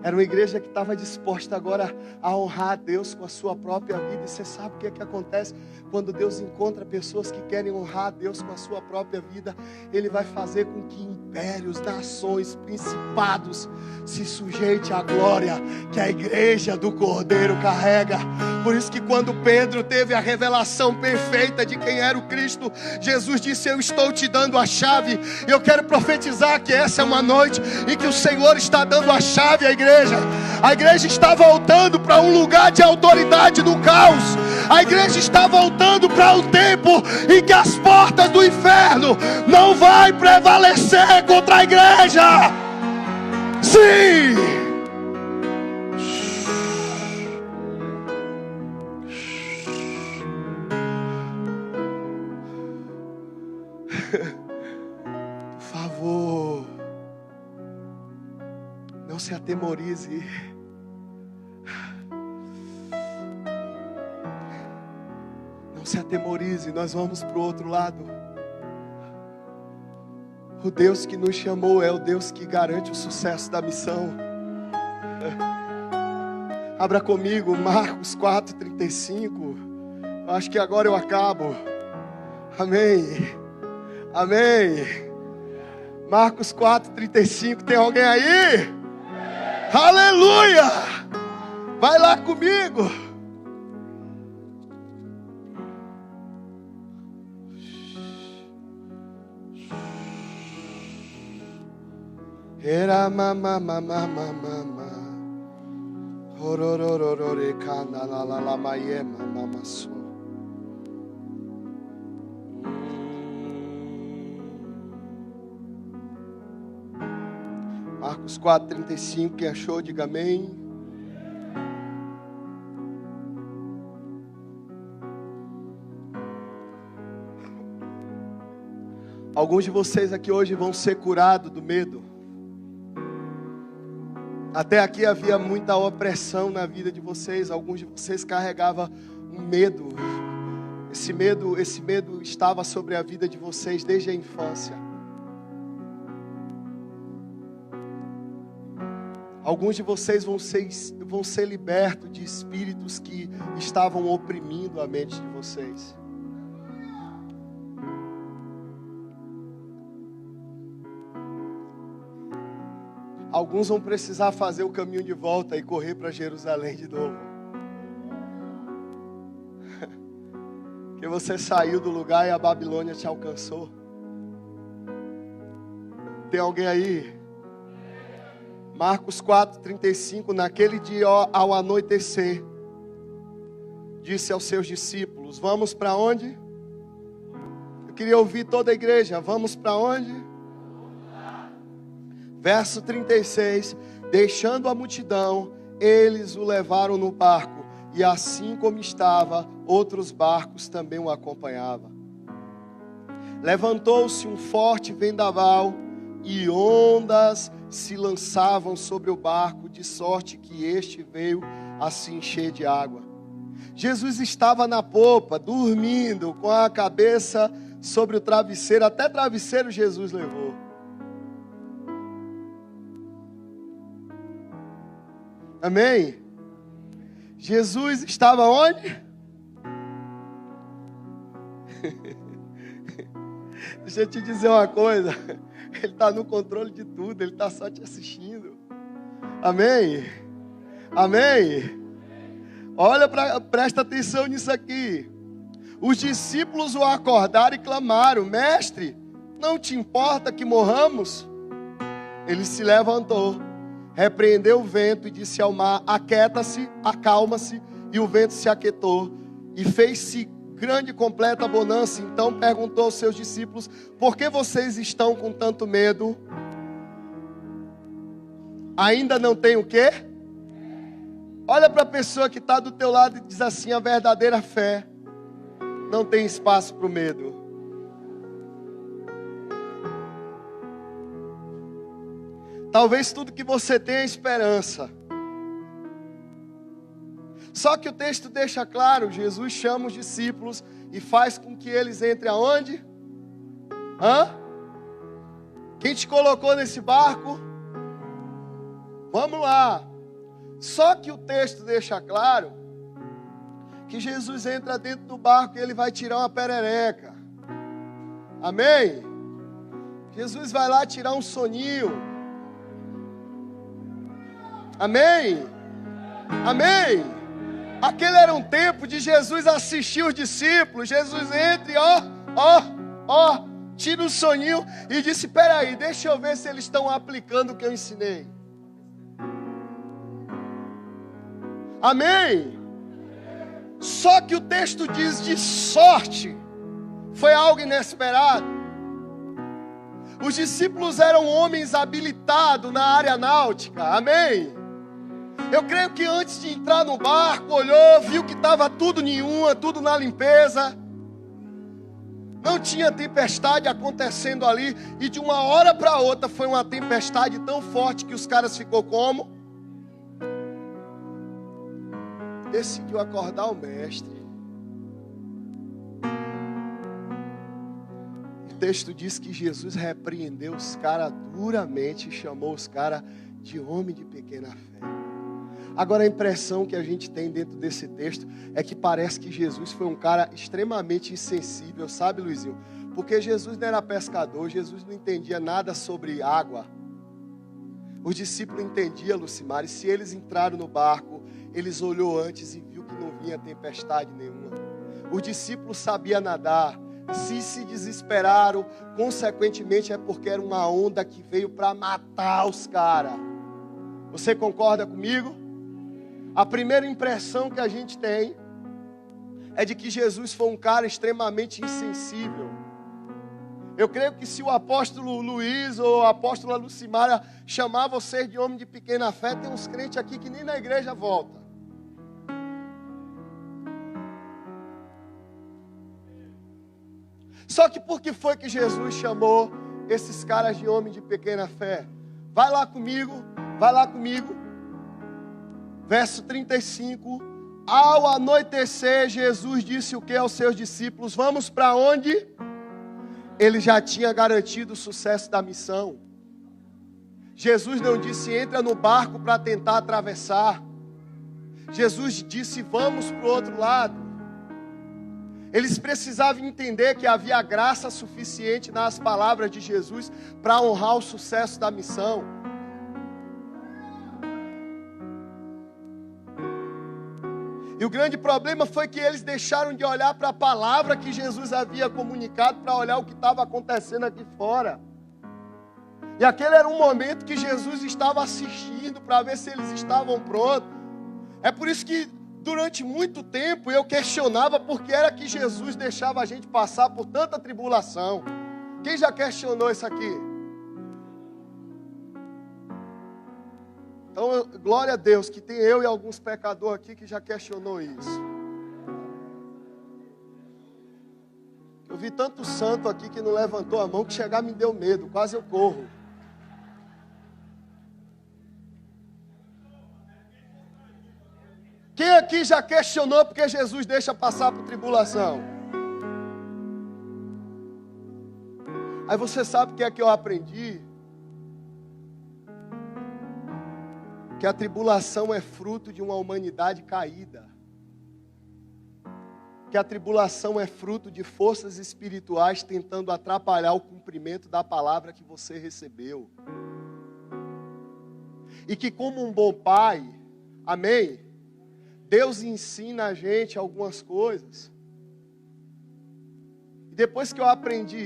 Era uma igreja que estava disposta agora a honrar a Deus com a sua própria vida. E você sabe o que é que acontece quando Deus encontra pessoas que querem honrar a Deus com a sua própria vida? Ele vai fazer com que impérios, nações, principados se sujeitem à glória que a igreja do Cordeiro carrega. Por isso que quando Pedro teve a revelação perfeita de quem era o Cristo, Jesus disse: eu estou te dando a chave. Eu quero profetizar que essa é uma noite em que o Senhor está dando a chave à igreja. A igreja está voltando para um lugar de autoridade no caos. A igreja está voltando para um tempo em que as portas do inferno não vai prevalecer contra a igreja. Sim! Por favor, não se atemorize. Não se atemorize, nós vamos para o outro lado. O Deus que nos chamou é o Deus que garante o sucesso da missão. Abra comigo Marcos 4:35. Eu acho que agora eu acabo. Amém. Amém. Marcos 4:35. Tem alguém aí? Aleluia! Vai lá comigo. Era mama mama mama. Horororore kana la la la maiema mama so. Marcos 4:35, quem achou, diga amém. Alguns de vocês aqui hoje vão ser curados do medo. Até aqui havia muita opressão na vida de vocês. Alguns de vocês carregavam um medo. Esse medo estava sobre a vida de vocês desde a infância. Alguns de vocês vão ser libertos de espíritos que estavam oprimindo a mente de vocês. Alguns vão precisar fazer o caminho de volta e correr para Jerusalém de novo. Porque você saiu do lugar e a Babilônia te alcançou. Tem alguém aí? Marcos 4:35, naquele dia ao anoitecer, disse aos seus discípulos: vamos para onde? Eu queria ouvir toda a igreja. Vamos para onde? Verso 36, deixando a multidão, eles o levaram no barco, e assim como estava, outros barcos também o acompanhavam. Levantou-se um forte vendaval, e ondas se lançavam sobre o barco, de sorte que este veio a se encher de água. Jesus estava na popa, dormindo, com a cabeça sobre o travesseiro. Até travesseiro Jesus levou. Amém? Jesus estava onde? Deixa eu te dizer uma coisa. Ele está no controle de tudo. Ele está só te assistindo. Amém? Amém? Olha, presta atenção nisso aqui. Os discípulos o acordaram e clamaram: mestre, não te importa que morramos? Ele se levantou, repreendeu o vento e disse ao mar: aquieta-se, acalma-se. E o vento se aquietou e fez-se grande e completa bonança. Então perguntou aos seus discípulos: por que vocês estão com tanto medo? Ainda não tem o quê? Olha para a pessoa que está do teu lado e diz assim: a verdadeira fé não tem espaço para o medo. Talvez tudo que você tem é esperança. Só que o texto deixa claro, Jesus chama os discípulos e faz com que eles entrem aonde? Quem te colocou nesse barco? Vamos lá. Só que o texto deixa claro que Jesus entra dentro do barco e ele vai tirar uma perereca. Amém? Jesus vai lá tirar um soninho. Amém? Amém? Aquele era um tempo de Jesus assistir os discípulos. Jesus entra e tira um soninho e disse: peraí, deixa eu ver se eles estão aplicando o que eu ensinei. Amém? Só que o texto diz de sorte. Foi algo inesperado. Os discípulos eram homens habilitados na área náutica. Amém? Eu creio que antes de entrar no barco, olhou, viu que estava tudo nenhuma, tudo na limpeza. Não tinha tempestade acontecendo ali. E de uma hora para outra foi uma tempestade tão forte que os caras ficou como? Decidiu acordar o mestre. O texto diz que Jesus repreendeu os caras duramente e chamou os caras de homem de pequena fé. Agora a impressão que a gente tem dentro desse texto é que parece que Jesus foi um cara extremamente insensível, sabe, Luizinho? Porque Jesus não era pescador, Jesus não entendia nada sobre água. Os discípulos entendiam, Lucimar, e se eles entraram no barco, eles olhou antes e viu que não vinha tempestade nenhuma. Os discípulos sabiam nadar. Se desesperaram, consequentemente é porque era uma onda que veio para matar os caras. Você concorda comigo? A primeira impressão que a gente tem é de que Jesus foi um cara extremamente insensível. Eu creio que se o apóstolo Luiz ou a apóstola Lucimara chamar vocês de homem de pequena fé, tem uns crentes aqui que nem na igreja volta. Só que por que foi que Jesus chamou esses caras de homem de pequena fé? Vai lá comigo. Verso 35. Ao anoitecer, Jesus disse o que aos seus discípulos? Vamos para onde? Ele já tinha garantido o sucesso da missão. Jesus não disse entra no barco para tentar atravessar. Jesus disse vamos para o outro lado. Eles precisavam entender que havia graça suficiente nas palavras de Jesus para honrar o sucesso da missão. E o grande problema foi que eles deixaram de olhar para a palavra que Jesus havia comunicado para olhar o que estava acontecendo aqui fora. E aquele era um momento que Jesus estava assistindo para ver se eles estavam prontos. É por isso que durante muito tempo eu questionava por que era que Jesus deixava a gente passar por tanta tribulação. Quem já questionou isso aqui? Então, glória a Deus que tem eu e alguns pecadores aqui que já questionou isso. Eu vi tanto santo aqui que não levantou a mão que chegar me deu medo, quase eu corro. Quem aqui já questionou porque Jesus deixa passar por tribulação? Aí você sabe o que é que eu aprendi? Que a tribulação é fruto de uma humanidade caída. Que a tribulação é fruto de forças espirituais tentando atrapalhar o cumprimento da palavra que você recebeu. E que como um bom pai, amém? Deus ensina a gente algumas coisas. E depois que eu aprendi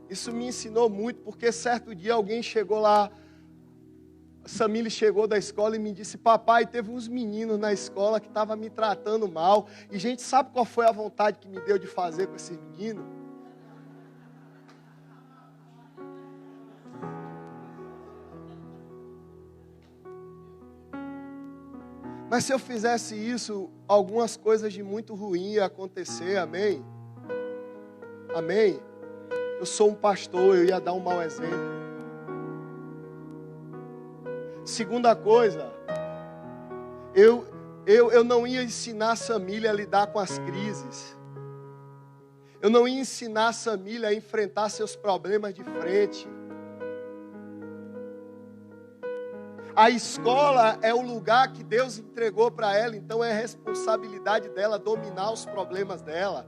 isso me ensinou muito, porque certo dia alguém chegou lá, Samile chegou da escola e me disse: papai, teve uns meninos na escola que estavam me tratando mal. E gente, sabe qual foi a vontade que me deu de fazer com esses meninos? Mas se eu fizesse isso, algumas coisas de muito ruim iam acontecer, amém? Amém? Eu sou um pastor, eu ia dar um mau exemplo. Segunda coisa, eu não ia ensinar a família a lidar com as crises. Eu não ia ensinar a família a enfrentar seus problemas de frente. A escola é o lugar que Deus entregou para ela, então é responsabilidade dela dominar os problemas dela.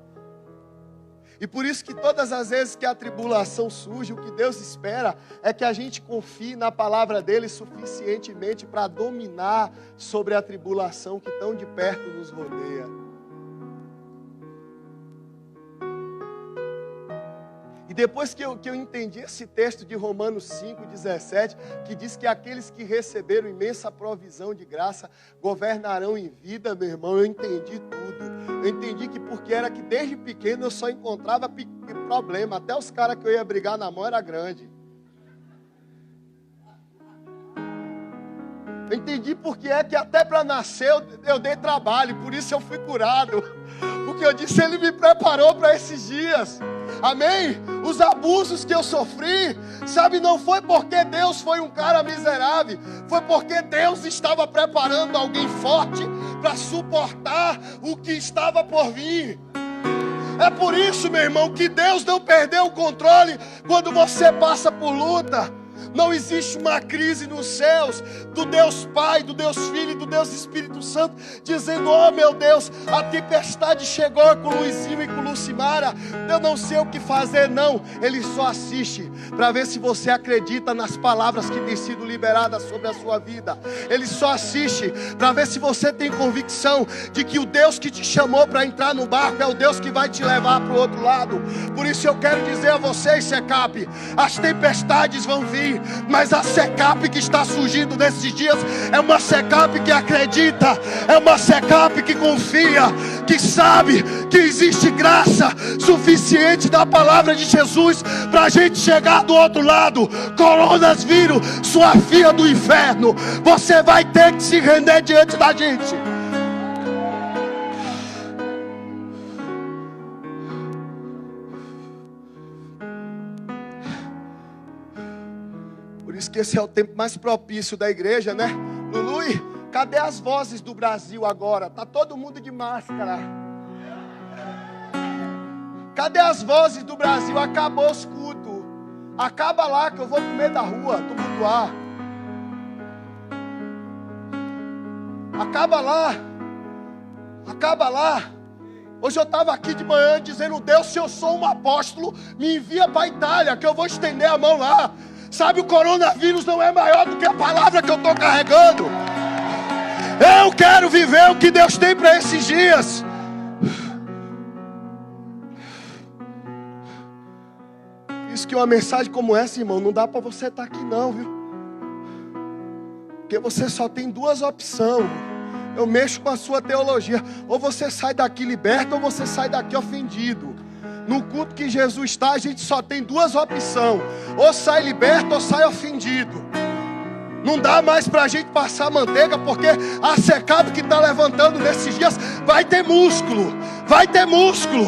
E por isso que todas as vezes que a tribulação surge, o que Deus espera é que a gente confie na palavra dele suficientemente para dominar sobre a tribulação que tão de perto nos rodeia. E depois que eu entendi esse texto de Romanos 5,17, que diz que aqueles que receberam imensa provisão de graça governarão em vida, meu irmão, eu entendi tudo. Eu entendi que porque era que desde pequeno eu só encontrava problema. Até os caras que eu ia brigar na mão era grande. Eu entendi porque é que até para nascer eu dei trabalho, por isso eu fui curado. Porque eu disse, Ele me preparou para esses dias. Amém? Os abusos que eu sofri, sabe, não foi porque Deus foi um cara miserável, foi porque Deus estava preparando alguém forte para suportar o que estava por vir. É por isso, meu irmão, que Deus não perdeu o controle quando você passa por luta. Não existe uma crise nos céus, do Deus Pai, do Deus Filho e do Deus Espírito Santo, dizendo, oh meu Deus, a tempestade chegou com Luizinho e com Lucimara, eu não sei o que fazer, não. Ele só assiste para ver se você acredita nas palavras que têm sido liberadas sobre a sua vida. Ele só assiste para ver se você tem convicção de que o Deus que te chamou para entrar no barco é o Deus que vai te levar para o outro lado. Por isso eu quero dizer a vocês, SECAP, as tempestades vão vir, mas a SECAP que está surgindo nesses dias é uma SECAP que acredita, é uma SECAP que confia, que sabe que existe graça suficiente da palavra de Jesus para a gente chegar do outro lado. Coronas viram, sua filha do inferno, você vai ter que se render diante da gente. Por isso que esse é o tempo mais propício da igreja, né? Lulu, cadê as vozes do Brasil agora? Tá todo mundo de máscara. Cadê as vozes do Brasil? Acabou os cultos. Acaba lá que eu vou pro meio da rua tumultuar. Acaba lá. Acaba lá. Hoje eu estava aqui de manhã dizendo, Deus, se eu sou um apóstolo, me envia para a Itália, que eu vou estender a mão lá. Sabe, o coronavírus não é maior do que a palavra que eu estou carregando. Eu quero viver o que Deus tem para esses dias. Isso que uma mensagem como essa, irmão, não dá para você estar aqui não, viu? Porque você só tem duas opções. Eu mexo com a sua teologia. Ou você sai daqui liberto, ou você sai daqui ofendido. No culto que Jesus está, a gente só tem duas opções. Ou sai liberto, ou sai ofendido. Não dá mais para a gente passar manteiga, porque a SECAP que está levantando nesses dias vai ter músculo. Vai ter músculo.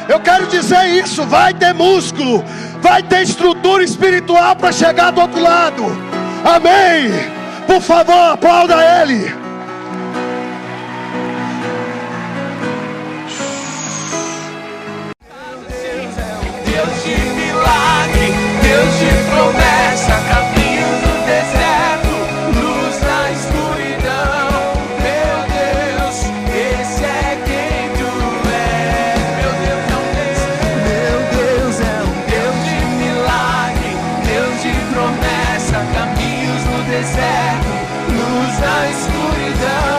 Eu quero dizer isso, vai ter músculo. Vai ter estrutura espiritual para chegar do outro lado. Amém. Por favor, aplauda Ele. Deus de milagre, Deus de promessa, caminhos no deserto, luz na escuridão. Meu Deus, esse é quem tu és. Meu Deus é um Deus de milagre, Deus de promessa, caminhos no deserto, luz na escuridão.